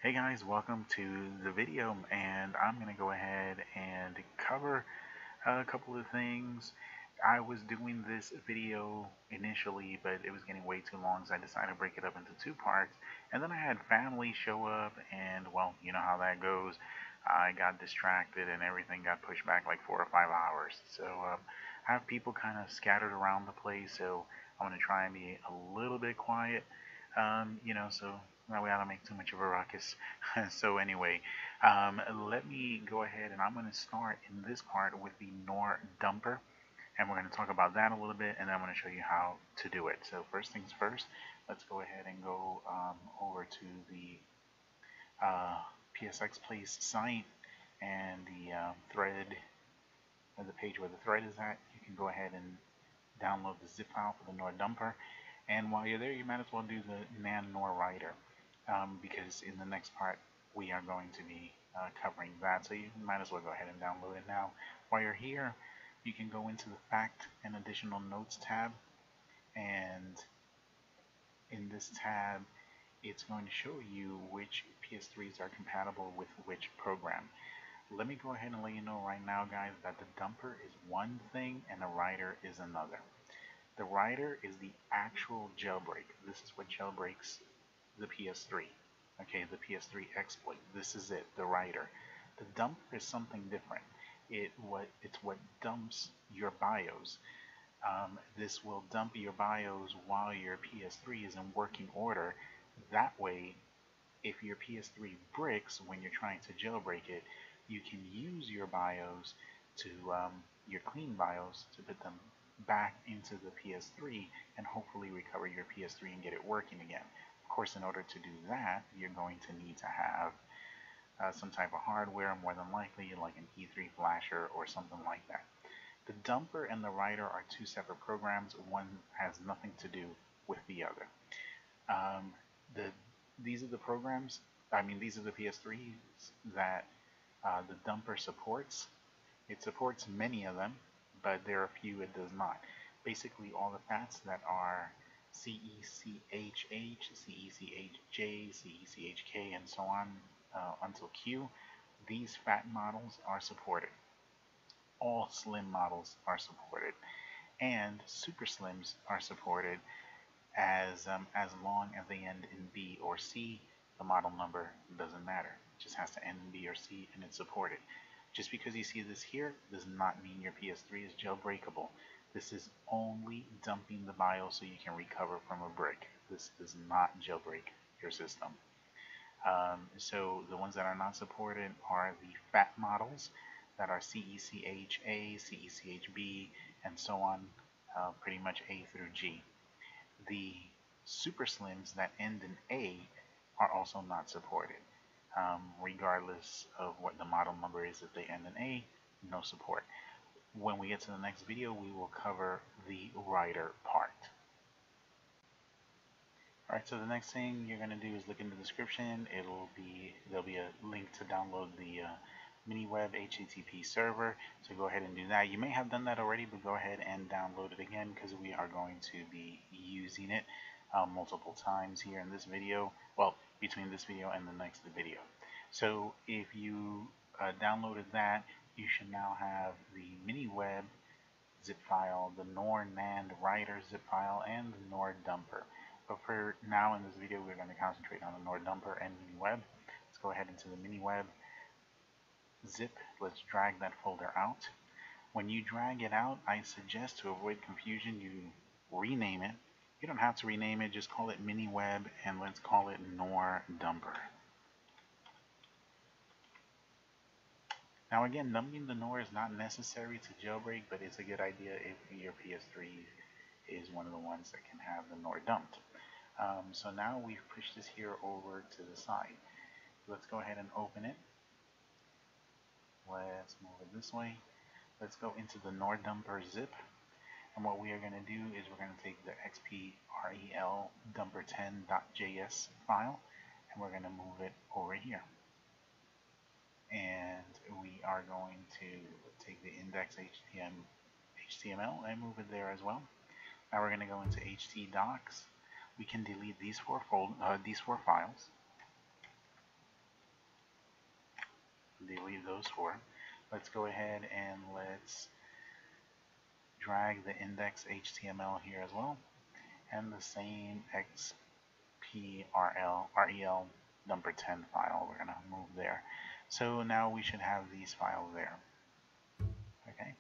Hey guys, welcome to the video, and I'm going to go ahead and cover a couple of things. I was doing this video initially, but it was getting way too long, so I decided to break it up into two parts. And then I had family show up, and well, you know how that goes. I got distracted, and everything got pushed back like 4 or 5 hours. So I have people kind of scattered around the place, so I'm going to try and be a little bit quiet, so that way I don't make too much of a ruckus. So anyway, let me go ahead and I'm going to start in this part with the NOR dumper, and we're going to talk about that a little bit, and then I'm going to show you how to do it. So first things first, let's go ahead and go over to the PSX Place site and the thread, the page where the thread is at. You can go ahead and download the zip file for the NOR dumper, and while you're there, you might as well do the man NOR writer, because in the next part we are going to be covering that. So you might as well go ahead and download it now. While you're here, you can go into the Fact and Additional Notes tab, and in this tab it's going to show you which PS3s are compatible with which program. Let me go ahead and let you know right now, guys, that the dumper is one thing and the writer is another. The writer is the actual jailbreak. This is what jailbreaks the PS3. Okay, the PS3 exploit. This is it, the writer. The dumper is something different. It's what dumps your BIOS. This will dump your BIOS while your PS3 is in working order. That way, if your PS3 bricks when you're trying to jailbreak it, you can use your BIOS to your clean BIOS to put them back into the PS3 and hopefully recover your PS3 and get it working again. Of course, in order to do that, you're going to need to have some type of hardware, more than likely like an E3 flasher or something like that. The dumper and the writer are two separate programs. One has nothing to do with the other. These are the programs, these are the PS3s that the dumper supports. It supports many of them, but there are a few it does not. Basically, all the FATs that are CECHH, CECHJ, CECHK, and so on until Q, these FAT models are supported. All slim models are supported, and super slims are supported as long as they end in B or C. The model number doesn't matter. It just has to end in B or C, and it's supported. Just because you see this here does not mean your PS3 is jailbreakable. This is only dumping the BIOS so you can recover from a brick. This does not jailbreak your system. So the ones that are not supported are the FAT models that are CECHA, CECHB, and so on, pretty much A through G. The super slims that end in A are also not supported. Regardless of what the model number is, if they end in A, no support. When we get to the next video, we will cover the writer part. Alright, so the next thing you're going to do is look in the description. There'll be a link to download the MiniWeb HTTP server, so go ahead and do that. You may have done that already, but go ahead and download it again because we are going to be using it multiple times here in this video, well, between this video and the next video. So if you downloaded that, you should now have the MiniWeb zip file, the NOR NAND writer zip file, and the NOR dumper. But for now in this video, we're going to concentrate on the NOR dumper and MiniWeb. Let's go ahead into the MiniWeb zip. Let's drag that folder out. When you drag it out, I suggest, to avoid confusion, you rename it. You don't have to rename it, just call it MiniWeb, and let's call it NOR dumper. Now again, dumping the NOR is not necessary to jailbreak, but it's a good idea if your PS3 is one of the ones that can have the NOR dumped. So now we've pushed this here over to the side. Let's go ahead and open it. Let's move it this way. Let's go into the NOR dumper zip. And what we are going to do is we're going to take the xprel dumper10.js file, and we're going to move it over here. And we are going to take the index.html and move it there as well. Now we're going to go into htdocs. We can delete these four files. delete those four. Let's go ahead and let's drag the index HTML here as well, and the same rel number 10 file we're going to move there. So now we should have these files there. Okay.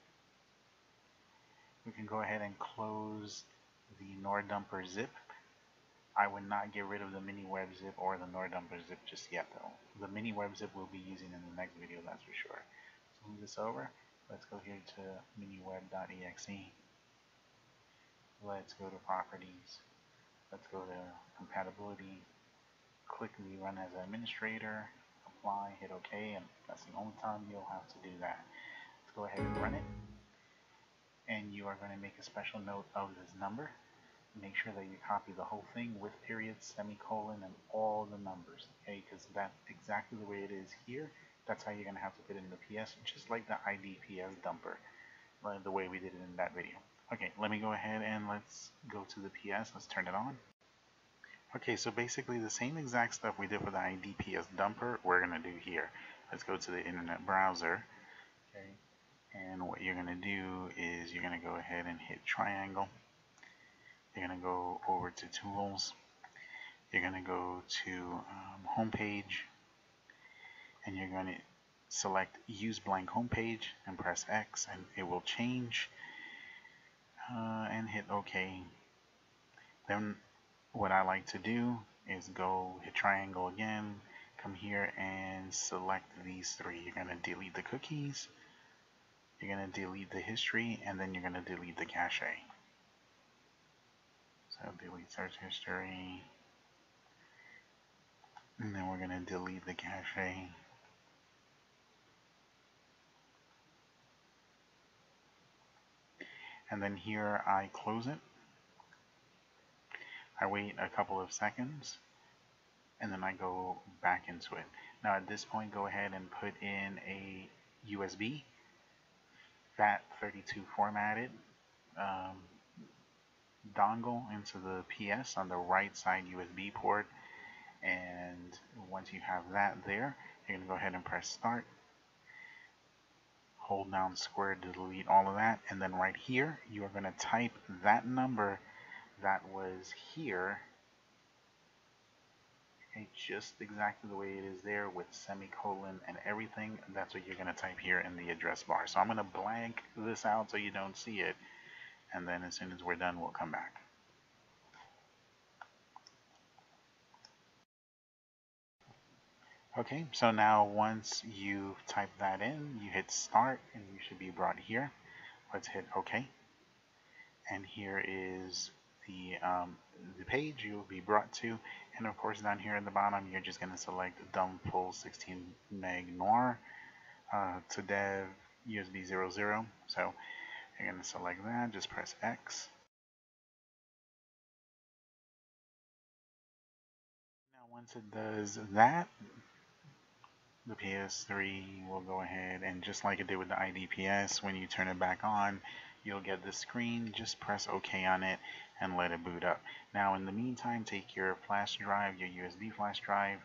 We can go ahead and close the NorDumper zip. I would not get rid of the mini web zip or the NorDumper zip just yet though. The mini web zip we'll be using in the next video, that's for sure. So move this over. Let's go here to miniweb.exe. Let's go to properties. Let's go to compatibility. Click the run as administrator. Apply, hit OK, and that's the only time you'll have to do that. Let's go ahead and run it. And you are going to make a special note of this number. Make sure that you copy the whole thing with periods, semicolon, and all the numbers, okay? Because that's exactly the way it is here. That's how you're going to have to put it in the PS, just like the IDPS dumper, the way we did it in that video. Okay, let me go ahead and let's go to the PS. Let's turn it on. Okay, so basically the same exact stuff we did for the IDPS dumper, we're going to do here. Let's go to the internet browser. Okay, and what you're going to do is you're going to go ahead and hit triangle. You're going to go over to Tools. You're going to go to Homepage, and you're going to select Use Blank Homepage and press X, and it will change, and hit OK. Then what I like to do is go hit triangle again, come here and select these three. You're going to delete the cookies, you're going to delete the history, and then you're going to delete the cache. So delete search history, and then we're going to delete the cache. And then here I close it. I wait a couple of seconds, and then I go back into it. Now at this point, go ahead and put in a USB FAT32 formatted dongle into the PS on the right side USB port, and once you have that there, you're going to go ahead and press start, hold down square to delete all of that, and then right here you are going to type that number that was here, okay, just exactly the way it is there with semicolon and everything. That's what you're going to type here in the address bar. So I'm going to blank this out so you don't see it, and then as soon as we're done, we'll come back. Okay, so now once you've typed that in, you hit start and you should be brought here. Let's hit OK. And here is the page you'll be brought to. And of course down here at the bottom, you're just going to select dump full 16 meg noir to dev USB 00. So you're going to select that, just press X. Now once it does that, the PS3 will go ahead and just like it did with the IDPS, when you turn it back on, you'll get this screen. Just press OK on it and let it boot up. Now in the meantime, take your flash drive, your USB flash drive,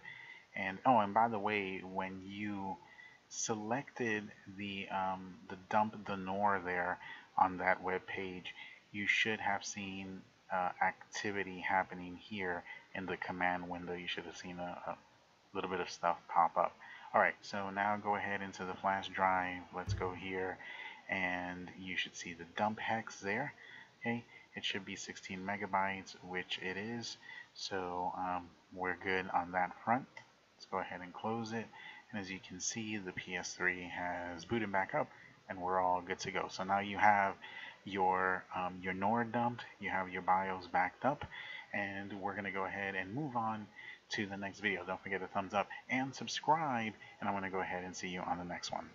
and oh, and by the way, when you selected the dump the NOR there on that web page, you should have seen activity happening here in the command window. You should have seen a little bit of stuff pop up. Alright, so now go ahead into the flash drive. Let's go here, and you should see the dump hex there. Okay, it should be 16 megabytes, which it is. So we're good on that front. Let's go ahead and close it. And as you can see, the PS3 has booted back up, and we're all good to go. So now you have your NOR dumped, you have your BIOS backed up, and we're going to go ahead and move on to the next video. Don't forget to thumbs up and subscribe, and I'm going to go ahead and see you on the next one.